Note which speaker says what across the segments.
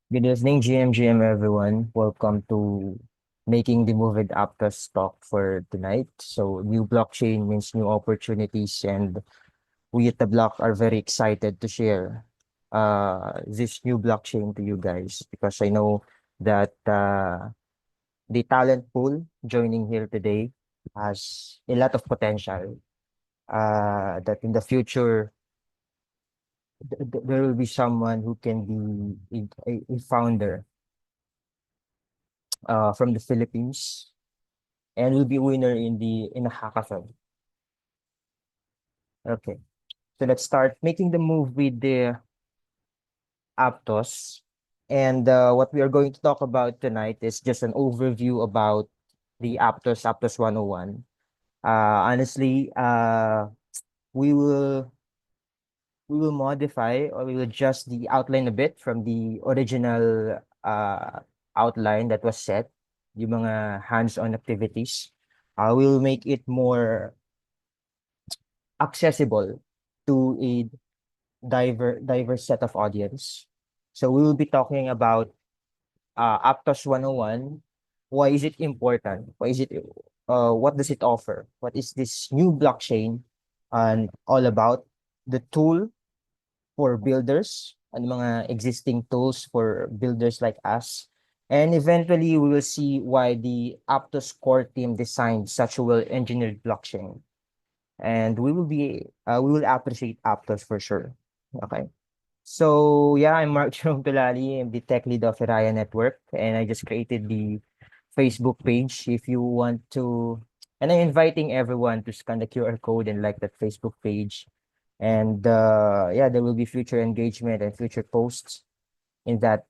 Speaker 1: Good evening, GM everyone. Welcome to Making the Move with Aptos talk for tonight. So, new blockchain means new opportunities, and we at the block are very excited to share this new blockchain to you guys because I know that the talent pool joining here today has a lot of potential. That in the future, there will be someone who can be a founder from the Philippines and will be winner in the hackathon. Okay, so let's start making the move with the Aptos. And what we are going to talk about tonight is just an overview about the Aptos 101. Honestly, we will we will modify or we will adjust the outline a bit from the original outline that was set, yung mga hands-on activities. We will make it more accessible to a diverse set of audience. So we will be talking about Aptos 101. Why is it important? Why is it what does it offer? What is this new blockchain and all about? The tool for builders and mga existing tools for builders like us. And eventually we will see why the Aptos core team designed such a well-engineered blockchain. And we will appreciate Aptos for sure. Okay. So yeah, I'm Mark Jerome Tulali. I'm the tech lead of Iraya Network, and I just created the Facebook page. If you want to, and I'm inviting everyone to scan the QR code and like that Facebook page. And yeah, there will be future engagement and future posts in that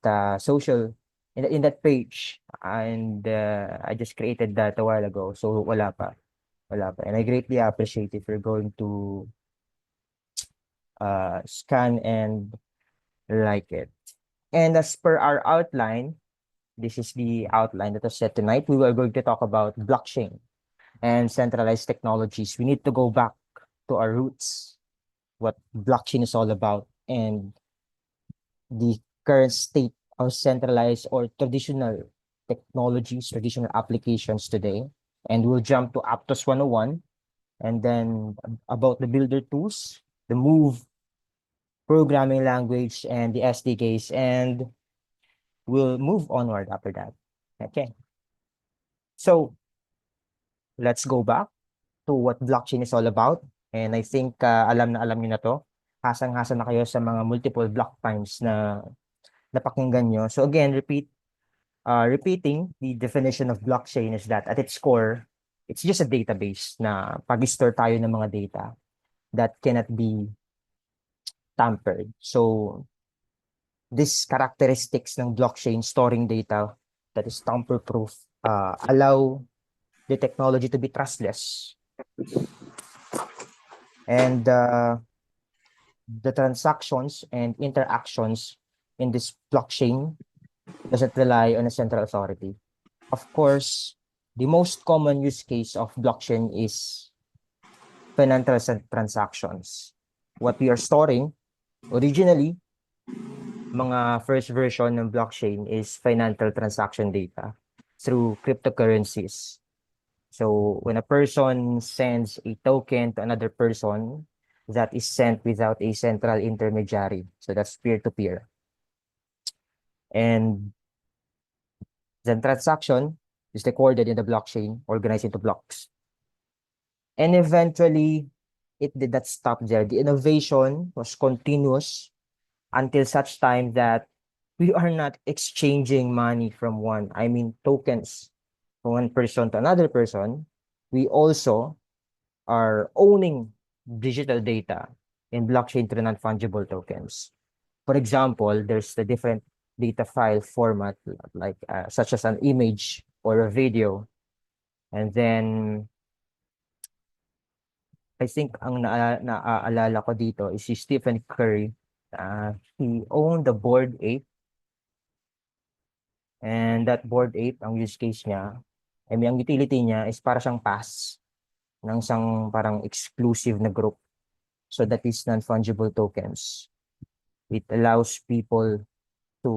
Speaker 1: in that page. And I just created that a while ago, so wala pa. And I greatly appreciate if you're going to scan and like it. And as per our outline, this is the outline that was set tonight. We were going to talk about blockchain and centralized technologies. We need to go back to our roots, what blockchain is all about, and the current state of centralized or traditional technologies, traditional applications today. And we'll jump to Aptos 101 and then about the builder tools, the Move programming language, and the SDKs. And we'll move onward after that. Okay. So let's go back to what blockchain is all about. And I think alam na alam niyo na to. Hasang-hasa na kayo sa mga multiple block times na napakinggan nyo. So again, repeating the definition of blockchain is that at its core, it's just a database na pag-store tayo ng mga data that cannot be tampered. So these characteristics ng blockchain storing data that is tamper-proof allow the technology to be trustless. And the transactions and interactions in this blockchain doesn't rely on a central authority. Of course, the most common use case of blockchain is financial transactions. What we are storing originally, mga first version ng blockchain is financial transaction data through cryptocurrencies. So when a person sends a token to another person, that is sent without a central intermediary. So that's peer-to-peer. And the transaction is recorded in the blockchain, organized into blocks. And eventually, it did not stop there. The innovation was continuous until such time that we are not exchanging money from tokens from one person to another person. We also are owning digital data in blockchain through non-fungible tokens. For example, there's the different data file format like such as an image or a video. And then I think ang naaalala ko dito is si Stephen Curry. He owned the Bored Ape, and that Bored Ape, ang use case niya, ang utility niya is para siyang pass ng isang parang exclusive na group. So that is non-fungible tokens. It allows people to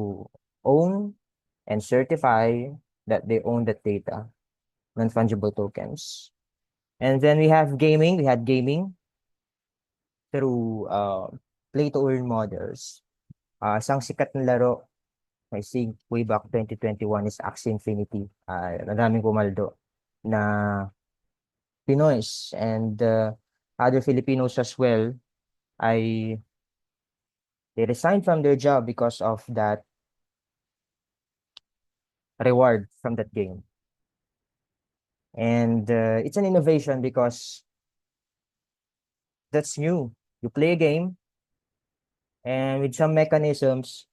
Speaker 1: own and certify that they own that data, non-fungible tokens. And then we have gaming. We had gaming through play-to-earn models. Isang sikat na laro, I think way back 2021 is Axie Infinity. Maraming pumaldo na Pinoys and other Filipinos as well ay they resigned from their job because of that reward from that game. And it's an innovation because that's new. You play a game and with some mechanisms,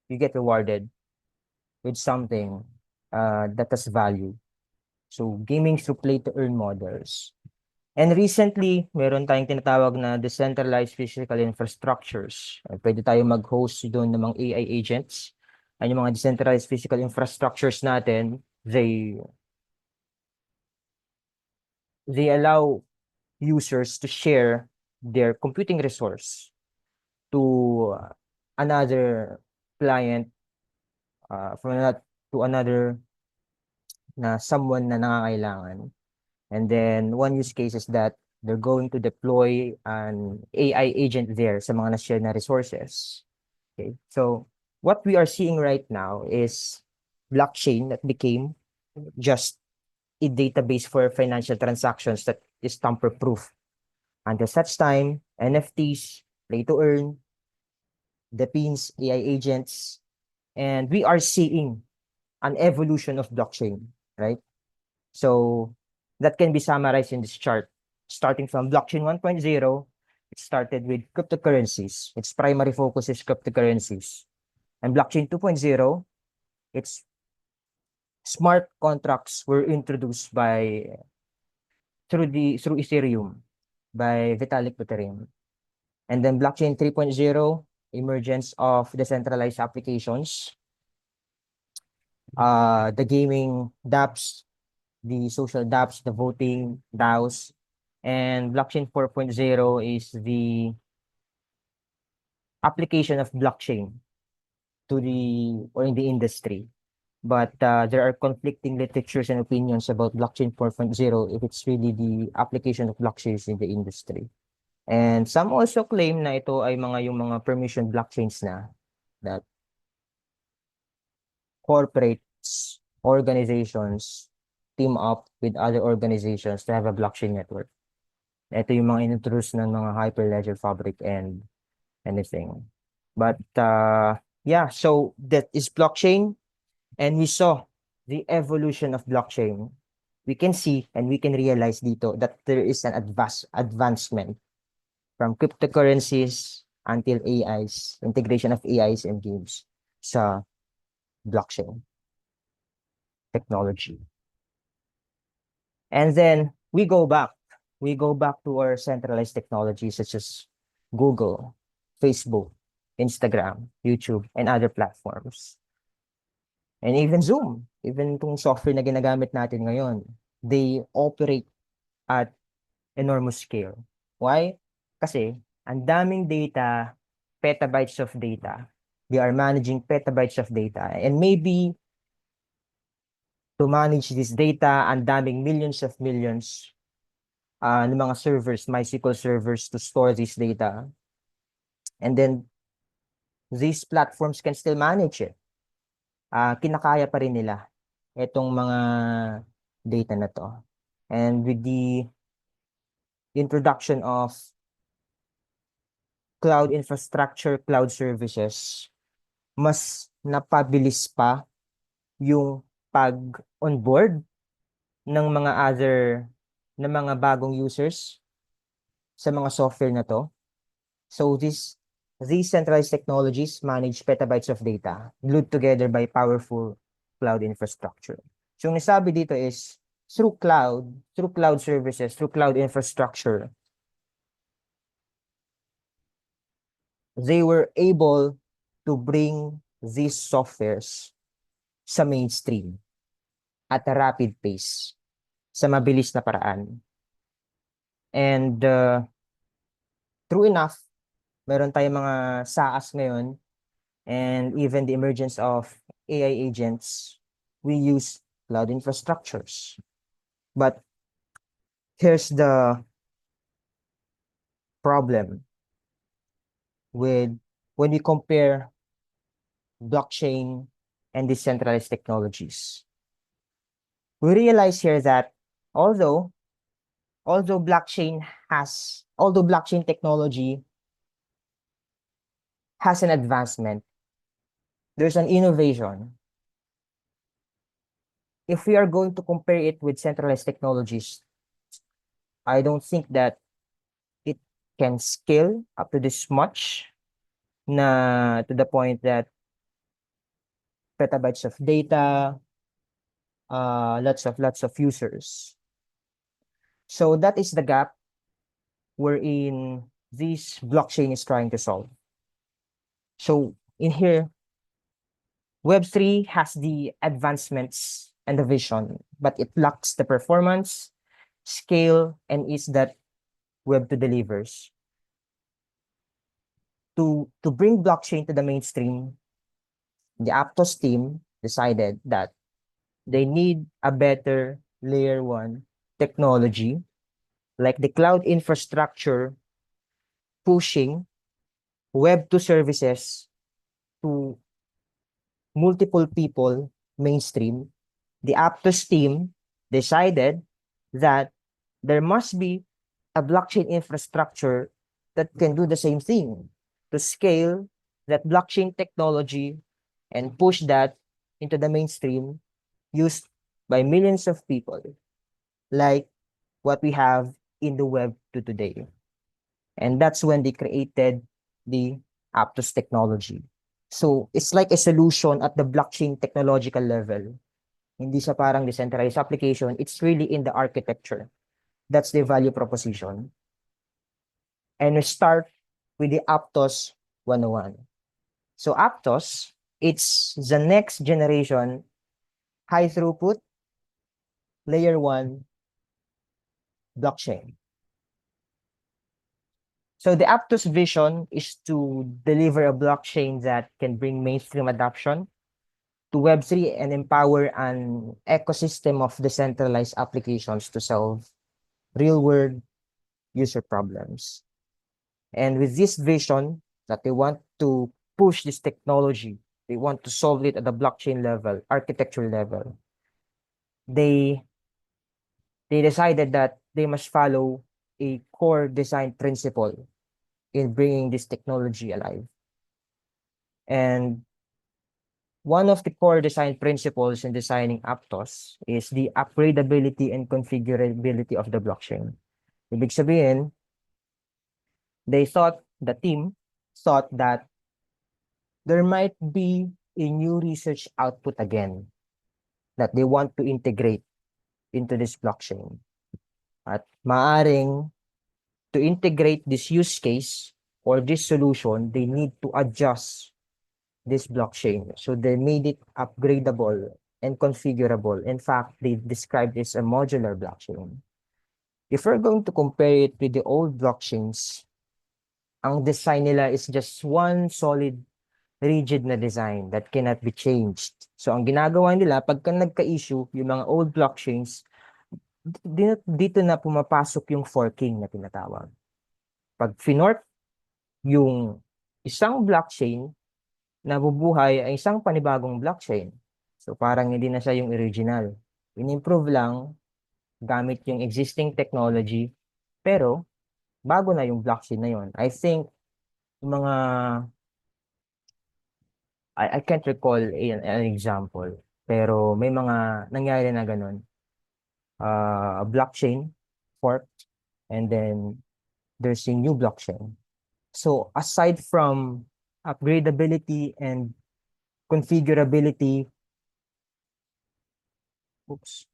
Speaker 1: you get rewarded with something that has value. So gaming through play to earn models. And recently, meron tayong tinatawag na decentralized physical infrastructures. Pwede tayo mag-host doon ng mga AI agents. Ang yung mga decentralized physical infrastructures natin, they allow users to share their computing resource to another client, to another na someone na nangangailangan. And then one use case is that they're going to deploy an AI agent there sa mga na-share na resources. Okay. So what we are seeing right now is blockchain that became just a database for financial transactions that is tamper-proof. Until such time, NFTs, play to earn, the pins, AI agents, and we are seeing an evolution of blockchain, right? So that can be summarized in this chart. Starting from blockchain 1.0, it started with cryptocurrencies. Its primary focus is cryptocurrencies. And blockchain 2.0, its smart contracts were introduced through Ethereum by Vitalik Buterin. And then blockchain 3.0, emergence of decentralized applications, the gaming dApps, the social dApps, the voting DAOs, and blockchain 4.0 is the application of blockchain in the industry. But there are conflicting literatures and opinions about blockchain 4.0 if it's really the application of blockchains in the industry. And some also claim na ito ay yung mga permission blockchains na that corporates, organizations team up with other organizations to have a blockchain network. Ito yung mga introduce ng mga Hyperledger Fabric and anything. But yeah, so that is blockchain, and we saw the evolution of blockchain. We can see and we can realize dito that there is an advancement from cryptocurrencies until AIs, integration of AIs and games sa blockchain technology. And then we go back to our centralized technologies such as Google, Facebook, Instagram, YouTube, and other platforms. And even Zoom, even itong software na ginagamit natin ngayon, they operate at enormous scale. Why? Kasi ang daming data, petabytes of data. They are managing petabytes of data. And maybe to manage this data, ang daming millions ng mga servers, MySQL servers to store this data. And then these platforms can still manage it. Kinakaya pa rin nila itong mga data na to. And with the introduction of cloud infrastructure, cloud services, mas napabilis pa yung pag-onboard ng mga bagong users sa mga software na to. So these centralized technologies manage petabytes of data glued together by powerful cloud infrastructure. So yung nasabi dito is through cloud services, through cloud infrastructure, they were able to bring these softwares sa mainstream at a rapid pace, sa mabilis na paraan. And true enough, meron tayong mga SaaS ngayon and even the emergence of AI agents, we use cloud infrastructures. But here's the problem with when we compare blockchain and decentralized technologies. We realize here that although although blockchain although blockchain technology has an advancement, there's an innovation. If we are going to compare it with centralized technologies, I don't think that it can scale up to this much na to the point that petabytes of data, lots of users. So that is the gap wherein this blockchain is trying to solve. So in here, Web3 has the advancements and the vision, but it lacks the performance, scale, and ease that Web2 delivers. To bring blockchain to the mainstream, the Aptos team decided that they need a better layer one technology, like the cloud infrastructure pushing Web2 services to multiple people mainstream. The Aptos team decided that there must be a blockchain infrastructure that can do the same thing to scale that blockchain technology and push that into the mainstream used by millions of people, like what we have in the web to today. And that's when they created the Aptos technology. So it's like a solution at the blockchain technological level. Hindi siya parang decentralized application. It's really in the architecture. That's the value proposition. And we start with the Aptos 101. So Aptos, it's the next generation high throughput layer 1 blockchain. So the Aptos vision is to deliver a blockchain that can bring mainstream adoption to Web3 and empower an ecosystem of decentralized applications to solve real-world user problems. And with this vision that they want to push this technology, they want to solve it at the blockchain level, architecture level, they decided that they must follow a core design principle in bringing this technology alive. And one of the core design principles in designing Aptos is the upgradability and configurability of the blockchain. Ibig sabihin, the team thought that there might be a new research output again that they want to integrate into this blockchain. At maaring to integrate this use case or this solution, they need to adjust this blockchain. So they made it upgradable and configurable. In fact, they described it as a modular blockchain. If we're going to compare it with the old blockchains, ang design nila is just one solid, rigid na design that cannot be changed. So ang ginagawa nila, pagka nagka-issue, yung mga old blockchains, dito na pumapasok yung forking na tinatawag. Pag finork yung isang blockchain, nabubuhay ay isang panibagong blockchain. So parang hindi na siya yung original. In-improve lang gamit yung existing technology, pero bago na yung blockchain na yon. I think mga I can't recall an example, pero may mga nangyari na ganun. A blockchain forked and then there's a new blockchain. So aside from upgradability and configurability, oops.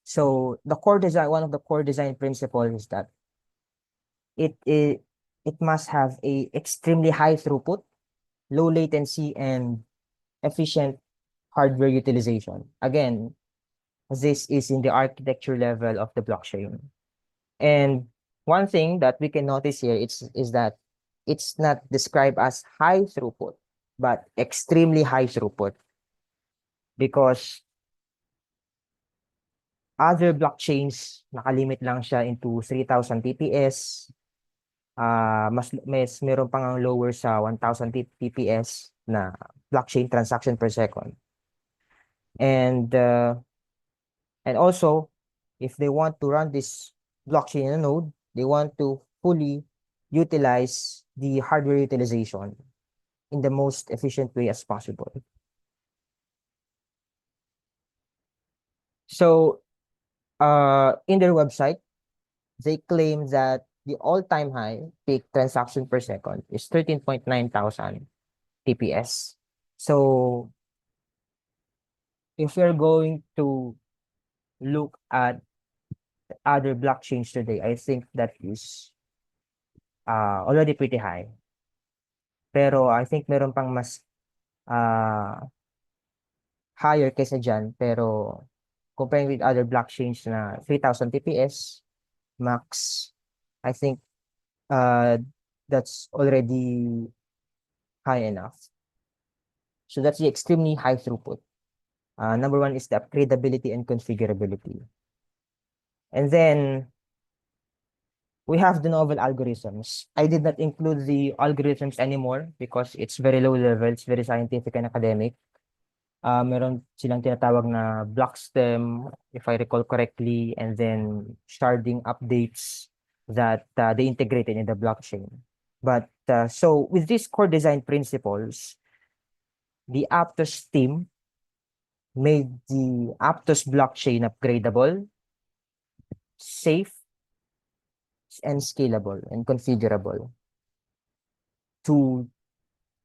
Speaker 1: So the core design, one of the core design principles is that it must have a extremely high throughput, low latency, and efficient hardware utilization. Again, this is in the architecture level of the blockchain. And one thing that we can notice here is that it's not described as high throughput. but extremely high throughput because other blockchains, nakalimit lang siya into 3,000 TPS. Meron pang lower sa 1,000 TPS na blockchain transaction per second. And also, if they want to run this blockchain in a node, they want to fully utilize the hardware utilization in the most efficient way as possible. So, in their website, they claim that the all-time high peak transaction per second is 13.9 thousand TPS. So, if we're going to look at other blockchains today, I think that is already pretty high. Pero I think meron pang mas uh, higher kaysa dyan. Pero comparing with other blockchains na 3,000 TPS max, I think uh, that's already high enough. So that's the extremely high throughput. Number one is the upgradability and configurability. And then we have the novel algorithms. I did not include the algorithms anymore because it's very low level, it's very scientific and academic. Meron silang tinatawag na block stem, if I recall correctly, and then sharding updates that they integrated in the blockchain. But so with these core design principles, the Aptos team made the Aptos blockchain upgradable, safe, and scalable and configurable to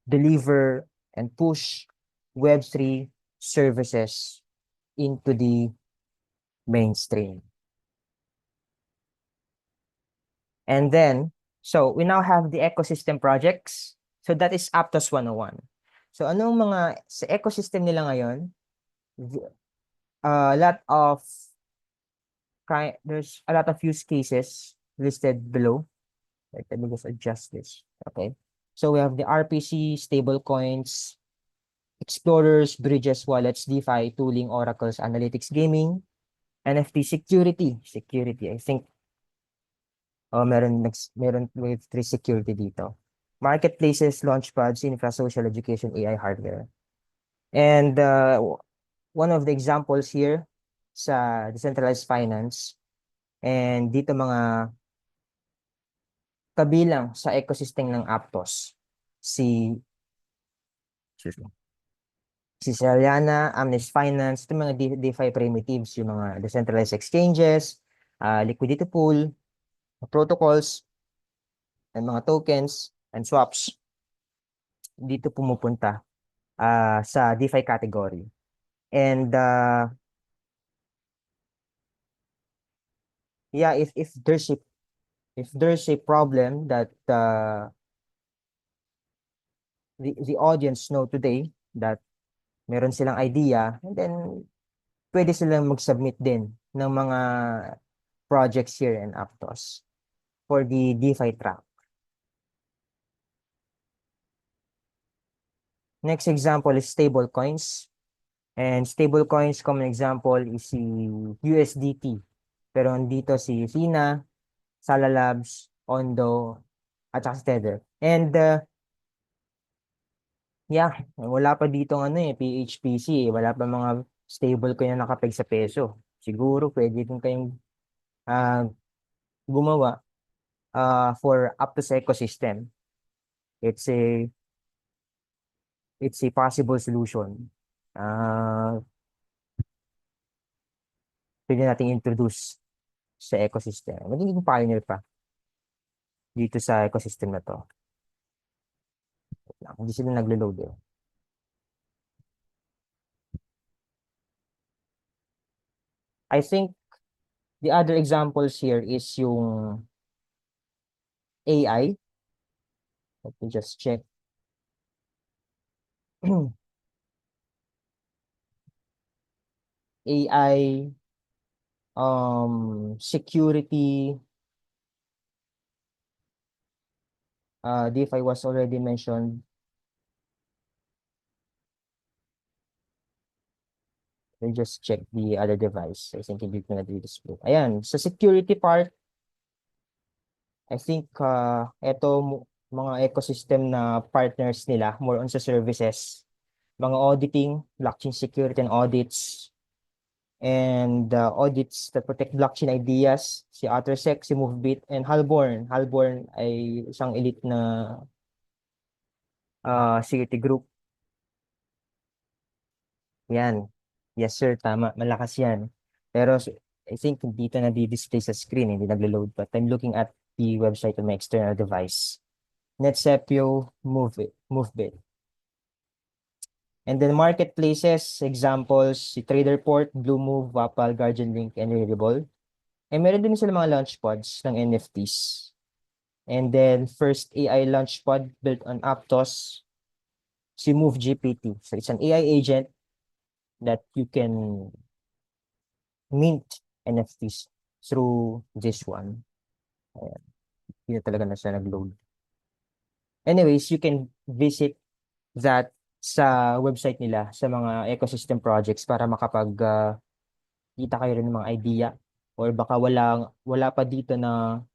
Speaker 1: deliver and push Web3 services into the mainstream. And then, so we now have the ecosystem projects. So that is Aptos 101. So anong mga sa ecosystem nila ngayon? A lot of there's a lot of use cases listed below. Let me just adjust this. Okay. So we have the RPC, stablecoins, explorers, bridges, wallets, DeFi, tooling, oracles, analytics, gaming, NFT, security. Security. I think meron with three security dito. Marketplaces, launchpads, infra, social education, AI hardware. And one of the examples here sa decentralized finance and dito mga kabilang sa ecosystem ng Aptos si excuse me, si Seriana, Amnes Finance, ito mga DeFi primitives, yung mga decentralized exchanges, liquidity pool, protocols, and mga tokens and swaps dito pumupunta sa DeFi category. And yeah, if there's a problem that the audience know today that meron silang idea, and then pwede silang mag-submit din ng mga projects here in Aptos for the DeFi track. Next example is stablecoins. And stablecoins, common example is si USDT. Pero dito si Fina, Sala Labs, Ondo, at saka si Tether. And yeah, wala pa dito PHPC. Wala pa mga stablecoin na nakapeg sa peso. Siguro pwede din kayong gumawa for Aptos ecosystem. It's a possible solution. Pwede nating introduce sa ecosystem. Magiging pioneer pa dito sa ecosystem na to. Hindi sila naglo-load eh. I think the other examples here is yung AI. Let me just check. AI, security, DeFi was already mentioned. Let me just check the other device. I think hindi ko na display. Ayan, sa security part, I think mga ecosystem na partners nila, more on sa services, mga auditing, blockchain security and audits, and audits that protect blockchain ideas, si OtterSec, si MoveBit, and Halborn. Halborn ay isang elite na security group. Yan. Yes, sir. Tama. Malakas yan. Pero I think dito na di-display sa screen, hindi naglo-load. But I'm looking at the website of my external device. NetSepio, MoveBit. And then marketplaces, examples, si TraderPort, Bluemove, Wapal, Guardian Link, and Rarible. And meron din sila mga launch pods ng NFTs. And then first AI launch pod built on Aptos, si MoveGPT. So it's an AI agent that you can mint NFTs through this one. Ayan. Hindi na talaga na siya nag-load. Anyways, you can visit that sa website nila sa mga ecosystem projects para kita kayo rin ng mga idea or baka wala pa dito na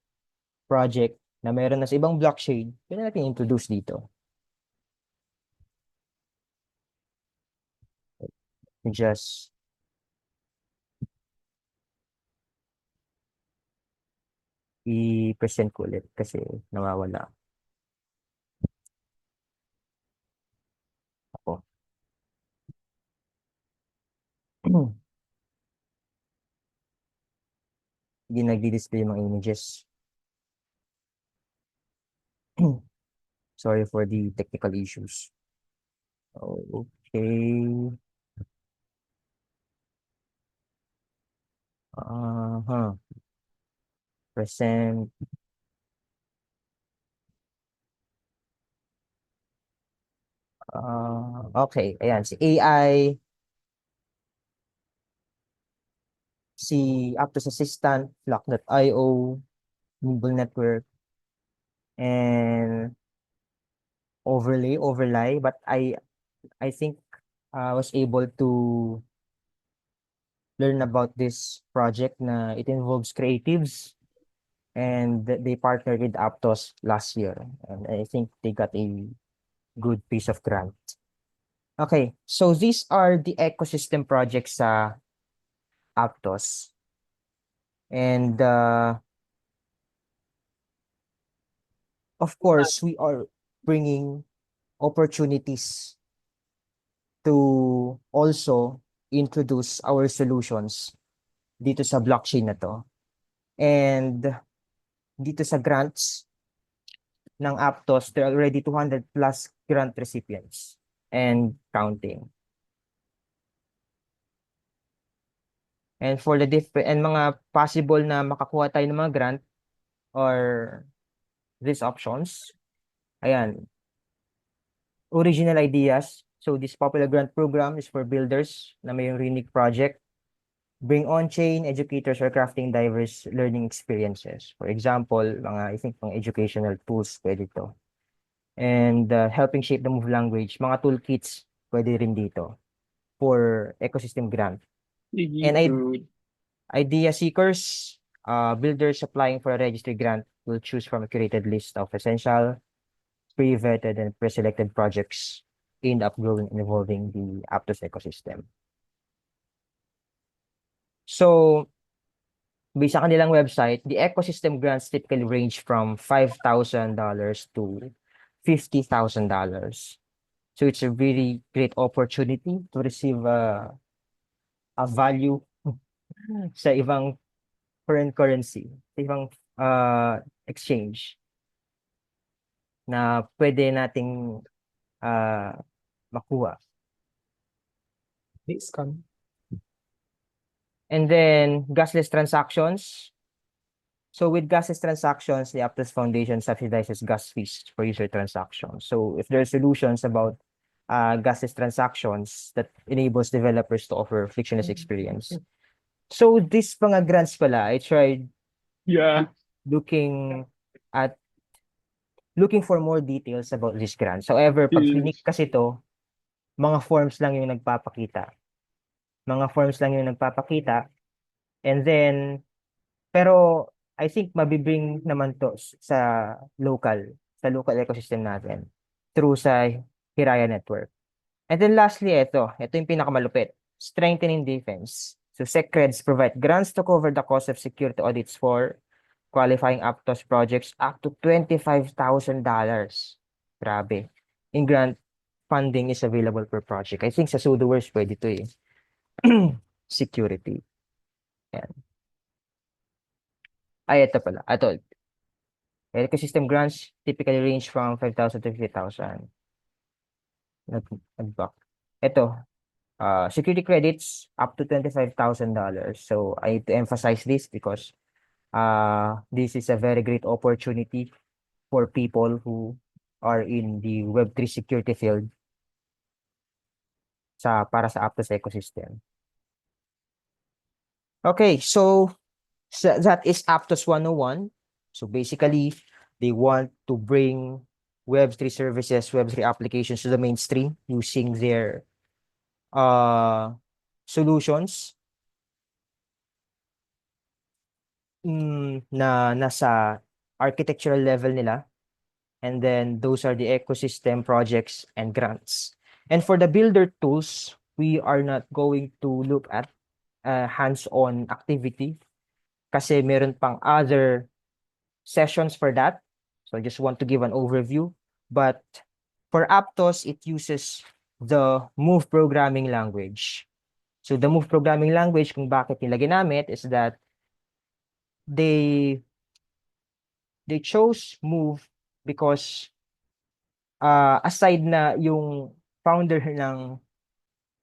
Speaker 1: project na meron na sa ibang blockchain, pwede natin introduce dito. Just i-present ko ulit kasi nawawala ako. Hindi nagdi-display yung mga images. Sorry for the technical issues. Okay. Present. Okay. Ayan. Si AI, si Aptos Assistant, Flock.io, Nimble Network, and overlay. But I think I was able to learn about this project na it involves creatives and they partnered with Aptos last year. And I think they got a good piece of grant. Okay, so these are the ecosystem projects sa Aptos. And of course, we are bringing opportunities to also introduce our solutions dito sa blockchain na to. And dito sa grants ng Aptos, there are already 200 plus grant recipients and counting. And for the and mga possible na makakuha tayo ng mga grant or these options, ayan, original ideas. So this popular grant program is for builders na may unique project. Bring on-chain educators or crafting diverse learning experiences. For example, I think mga educational tools pwede to. And helping shape the move language, mga toolkits pwede rin dito for ecosystem grant. And idea seekers, builders applying for a registry grant will choose from a curated list of essential, pre-vetted, and pre-selected projects aimed at growing and evolving the Aptos ecosystem. So, based sa kanilang website, the ecosystem grants typically range from $5,000 to $50,000. So it's a really great opportunity to receive a value sa ibang foreign currency, sa ibang exchange na pwede nating makuha.
Speaker 2: Please come.
Speaker 1: And then gasless transactions. So with gasless transactions, the Aptos Foundation subsidizes gas fees for user transactions. So if there are solutions about gasless transactions that enables developers to offer frictionless experience. So these mga grants pala, I tried looking for more details about these grants. However, pag clinic kasi to, mga forms lang yung nagpapakita. Mga forms lang yung nagpapakita. And then, pero I think mabibring naman to sa local ecosystem natin through sa Hiraya network. And then lastly, ito yung pinakamalupit. Strengthening defense. So SecReds provide grants to cover the cost of security audits for qualifying Aptos projects up to $25,000. Grabe. In grant funding is available per project. I think sa Sudoers pwede to eh. Security. Yan. Ay, ito pala. Ito. Ecosystem grants typically range from 5,000 to 50,000. Nag-back. Ito, security credits up to $25,000. So I need to emphasize this because this is a very great opportunity for people who are in the Web3 security field para sa Aptos ecosystem. Okay, so that is Aptos 101. So basically, they want to bring Web3 services, Web3 applications to the mainstream using their solutions na nasa architectural level nila. And then those are the ecosystem projects and grants. And for the builder tools, we are not going to look at hands-on activity kasi meron pang other sessions for that. So I just want to give an overview. But for Aptos, it uses the Move programming language. So the Move programming language, kung bakit nila ginamit is that they chose Move because aside na yung founder ng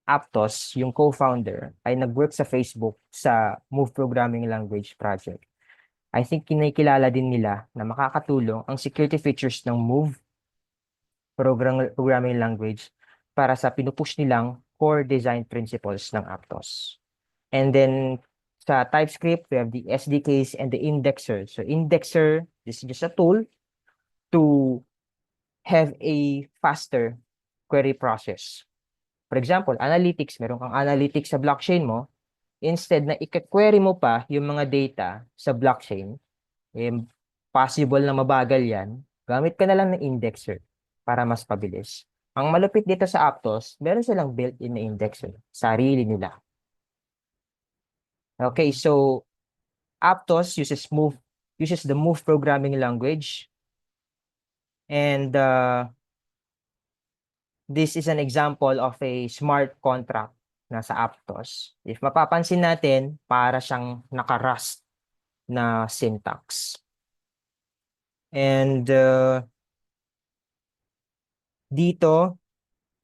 Speaker 1: Aptos, yung co-founder, ay nag-work sa Facebook sa Move Programming Language project. I think kinikilala din nila na makakatulong ang security features ng Move Programming Language para sa pinupush nilang core design principles ng Aptos. And then sa TypeScript, we have the SDKs and the indexer. So indexer, this is just a tool to have a faster query process. For example, analytics, meron kang analytics sa blockchain mo, instead na i-query mo pa yung mga data sa blockchain, eh, possible na mabagal yan, gamit ka na lang ng indexer para mas pabilis. Ang malupit dito sa Aptos, meron silang built-in na indexer, sarili nila. Okay, so Aptos uses the Move programming language, and this is an example of a smart contract na sa Aptos. If mapapansin natin, para siyang naka-Rust na syntax. And dito,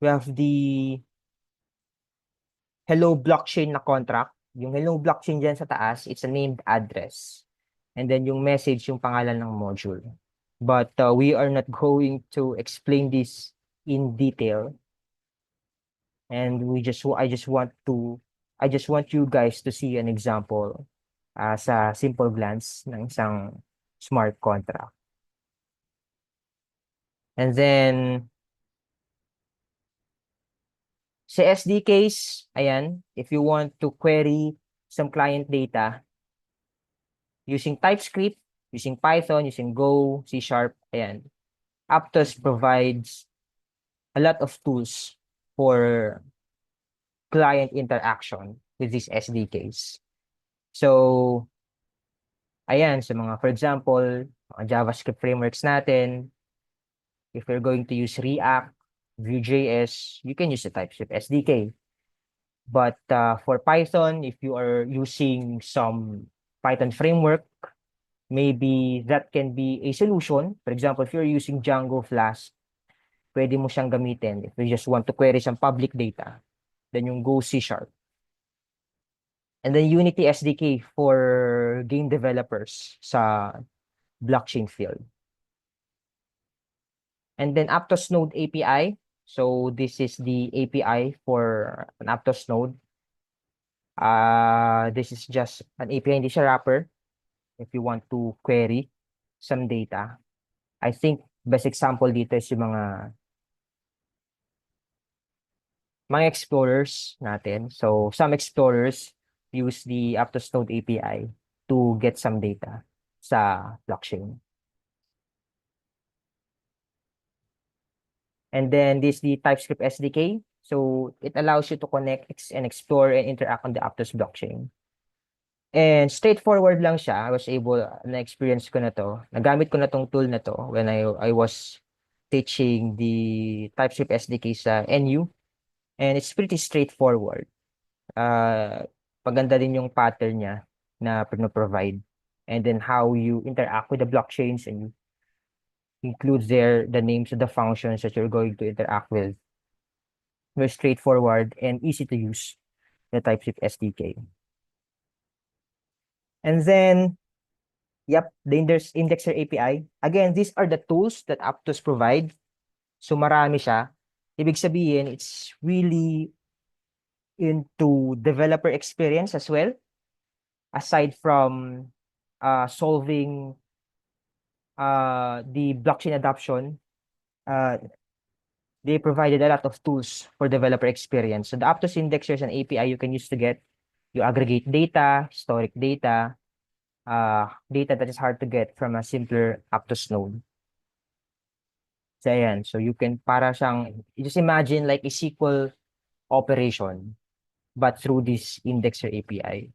Speaker 1: we have the hello blockchain na contract. Yung hello blockchain dyan sa taas, it's a named address. And then yung message, yung pangalan ng module. But we are not going to explain this in detail. And I just want you guys to see an example sa simple glance ng isang smart contract. And then sa SDKs, ayan, if you want to query some client data using TypeScript, using Python, using Go, C#, ayan, Aptos provides a lot of tools for client interaction with these SDKs. So, ayan, sa mga, for example, mga JavaScript frameworks natin, if you're going to use React, Vue.js, you can use the TypeScript SDK. But for Python, if you are using some Python framework, maybe that can be a solution. For example, if you're using Django Flask, pwede mo siyang gamitin if you just want to query some public data. Then yung Go C#. And then Unity SDK for game developers sa blockchain field. And then Aptos Node API. So this is the API for an Aptos node. This is just an API, hindi siya wrapper. If you want to query some data. I think best example dito is yung mga mga explorers natin. So, some explorers use the Aptos Node API to get some data sa blockchain. And then this the TypeScript SDK. So, it allows you to connect and explore and interact on the Aptos blockchain. And straightforward lang siya. I was able, na-experience ko na to. Nagamit ko na tong tool na to when I was teaching the TypeScript SDK sa NU. And it's pretty straightforward. Paganda din yung pattern niya na provide. And then how you interact with the blockchains and you include there the names of the functions that you're going to interact with. Very straightforward and easy to use the TypeScript SDK. And then, yep, the indexer API. Again, these are the tools that Aptos provide. So marami siya. Ibig sabihin, it's really into developer experience as well. Aside from solving the blockchain adoption, they provided a lot of tools for developer experience. So the Aptos indexer is an API you can use to you aggregate data, historic data, data that is hard to get from a simpler Aptos node. So ayan, so you can para siyang, just imagine like a SQL operation, but through this indexer API.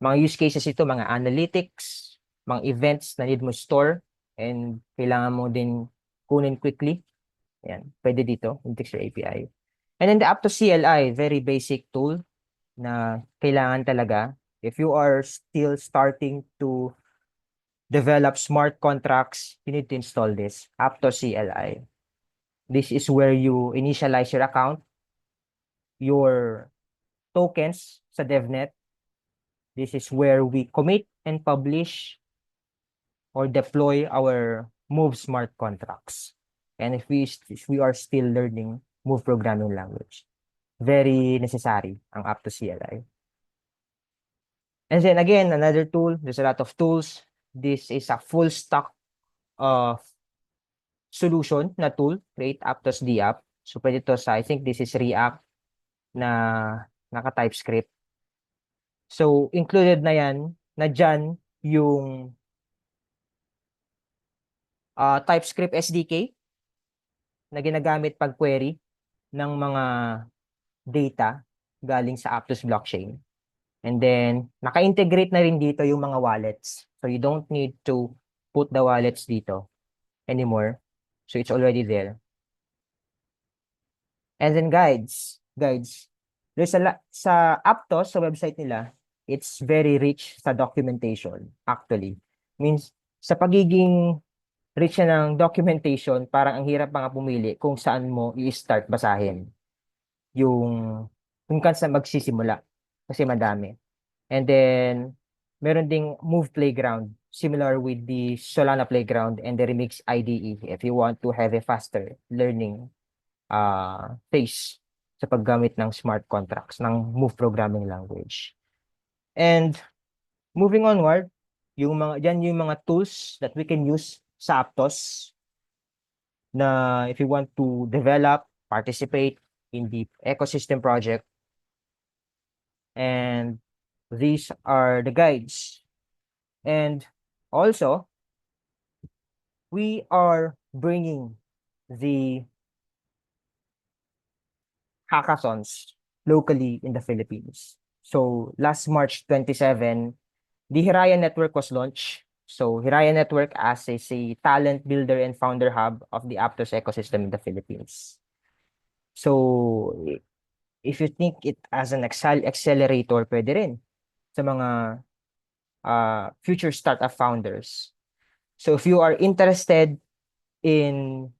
Speaker 1: Mga use cases ito, mga analytics, mga events na need mo store, and kailangan mo din kunin quickly. Ayan, pwede dito, indexer API. And then the Aptos CLI, very basic tool na kailangan talaga. If you are still starting to develop smart contracts, you need to install this, Aptos CLI. This is where you initialize your account, your tokens sa DevNet. This is where we commit and publish or deploy our Move smart contracts. And if we are still learning Move programming language, very necessary ang Aptos CLI. And then again, another tool, there's a lot of tools. This is a full stack solution na tool, create Aptos DApp. So pwede to sa, I think this is React na naka-TypeScript. So included na yan, na dyan yung TypeScript SDK na ginagamit pag query ng mga data galing sa Aptos blockchain. And then, naka-integrate na rin dito yung mga wallets. So you don't need to put the wallets dito anymore. So it's already there. And then guides. There's a lot sa Aptos, sa website nila, it's very rich sa documentation, actually. Means, sa pagiging rich na ng documentation, parang ang hirap pa nga pumili kung saan mo i-start basahin yung kung saan magsisimula. Kasi madami. And then, meron ding Move Playground, similar with the Solana Playground and the Remix IDE if you want to have a faster learning phase sa paggamit ng smart contracts, ng Move programming language. And moving onward, yan yung mga tools that we can use sa Aptos na if you want to develop, participate in the ecosystem project. And these are the guides. And also, we are bringing the hackathons locally in the Philippines. So last March 27, the Hiraya Network was launched. So Hiraya Network as a talent builder and founder hub of the Aptos ecosystem in the Philippines. So if you think it as an accelerator, pwede rin sa mga future startup founders. So if you are interested in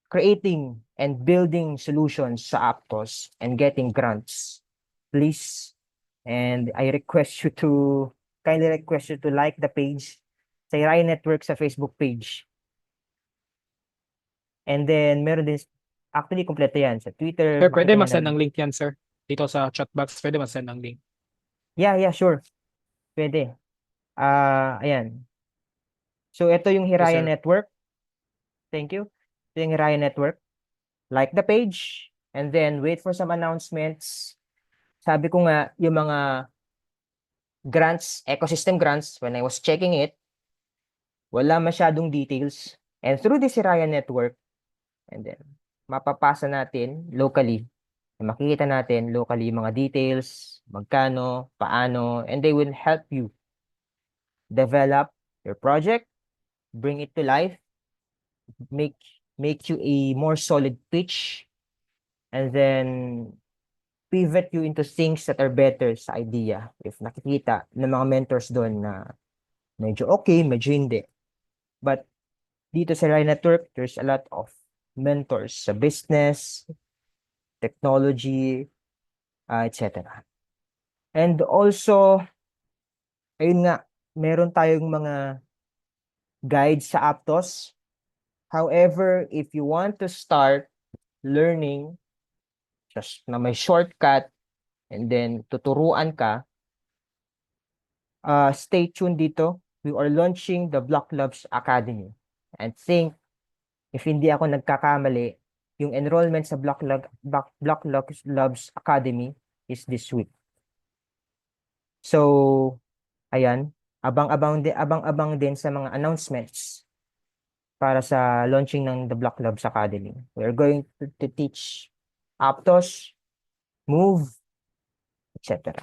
Speaker 1: creating and building solutions sa Aptos and getting grants, please, and I kindly request you to like the page sa Hiraya Network sa Facebook page. And then, meron din, actually, kompleto yan sa Twitter.
Speaker 2: Sir, pwede
Speaker 1: makita nyo
Speaker 2: masend
Speaker 1: na.
Speaker 2: ng link yan, sir. Dito sa chat box, pwede masend ng link.
Speaker 1: Yeah, sure. Pwede. Ayan. So, ito yung Hiraya
Speaker 2: Yes, sir.
Speaker 1: Network. Thank you. Ito yung Hiraya Network. Like the page. And then wait for some announcements. Sabi ko nga, yung mga grants, ecosystem grants, when I was checking it, wala masyadong details. And through the Siraya network, and then mapapasa natin locally. Makikita natin locally mga details, magkano, paano, and they will help you develop your project, bring it to life, make make you a more solid pitch, and then pivot you into things that are better sa idea. If nakikita ng mga mentors doon na medyo okay, medyo hindi. But dito sa Rai Network, there's a lot of mentors sa business, technology, etc. And also, ayun nga, meron tayong mga guides sa Aptos. However, if you want to start learning just na may shortcut and then tuturuan ka, stay tuned dito. We are launching the Block Labs Academy. And think, if hindi ako nagkakamali, yung enrollment sa Block Labs Academy is this week. So, ayan, abang-abang din sa mga announcements para sa launching ng the Block Labs Academy. We're going to teach Aptos, Move, etc.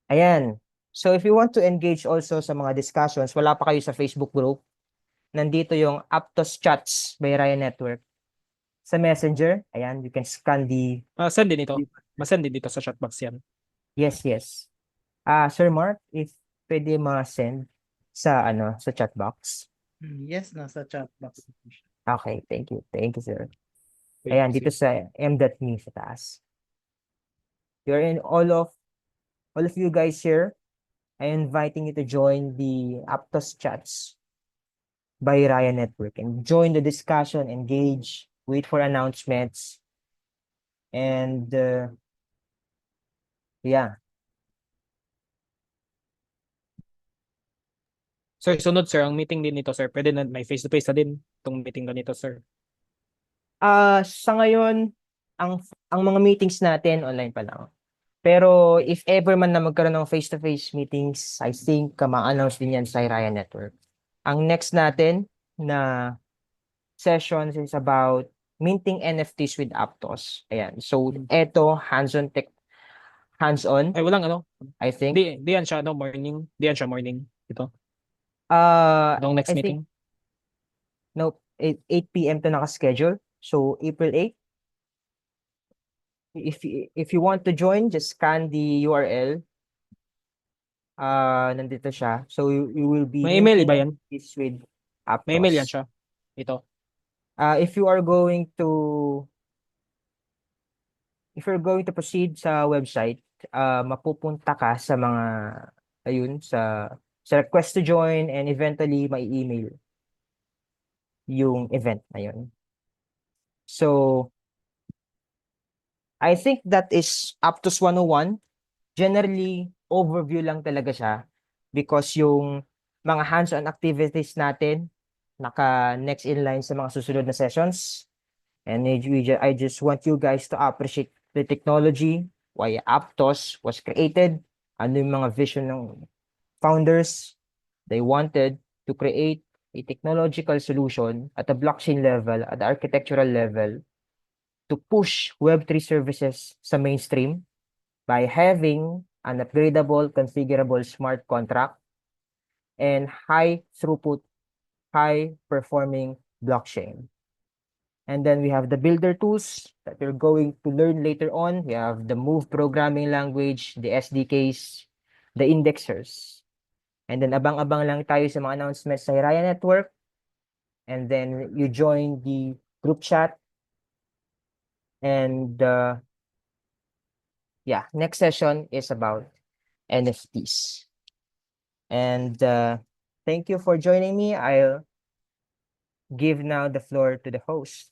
Speaker 1: Ayan. So if you want to engage also sa mga discussions, wala pa kayo sa Facebook group, nandito yung Aptos Chats by Ryan Network. Sa Messenger, ayan, you can scan the...
Speaker 2: Send din ito. Masend din dito sa chatbox yan.
Speaker 1: Yes. Sir Mark, if pwede ma-send sa chat box.
Speaker 3: Yes, nasa chat box.
Speaker 1: Okay, thank you. Thank you, sir.
Speaker 2: Wait,
Speaker 1: Ayan, dito sa m.me sa taas. You're in all of you guys here. I'm inviting you to join the Aptos Chats by Ryan Network and join the discussion, engage, wait for announcements, and yeah.
Speaker 2: Sir, sunod sir, ang meeting din nito sir. Pwede na may face-to-face na din itong meeting na nito sir.
Speaker 1: Sa ngayon, ang mga meetings natin online pa lang. Pero if ever man na magkaroon ng face-to-face meetings, I think ma-announce din yan sa Ryan Network. Ang next natin na sessions is about minting NFTs with Aptos. Ayan. So, eto, hands-on.
Speaker 2: Ay, walang ano.
Speaker 1: I think.
Speaker 2: Di yan siya, morning. Di yan siya morning. Ito. Itong next
Speaker 1: I
Speaker 2: meeting.
Speaker 1: think, no, 8 p.m. to naka-schedule. So, April 8. If you want to join, just scan the URL. Nandito siya. So, you will be
Speaker 2: May email
Speaker 1: minting
Speaker 2: ba yan?
Speaker 1: NFTs with Aptos.
Speaker 2: May email yan siya. Ito.
Speaker 1: If you're going to proceed sa website, mapupunta ka sa mga sa request to join, and eventually may email yung event na yun. So I think that is Aptos 101. Generally, overview lang talaga siya because yung mga hands-on activities natin naka-next in line sa mga susunod na sessions. And I just want you guys to appreciate the technology, why Aptos was created, ano yung mga vision ng founders. They wanted to create a technological solution at the blockchain level, at the architectural level, to push Web3 services sa mainstream by having an upgradable, configurable smart contract and high throughput, high performing blockchain. And then we have the builder tools that you're going to learn later on. We have the Move programming language, the SDKs, the indexers. And then abang-abang lang tayo sa mga announcements sa Hiraya Network. And then you join the group chat. And yeah, next session is about NFTs. And thank you for joining me. I'll give now the floor to the host.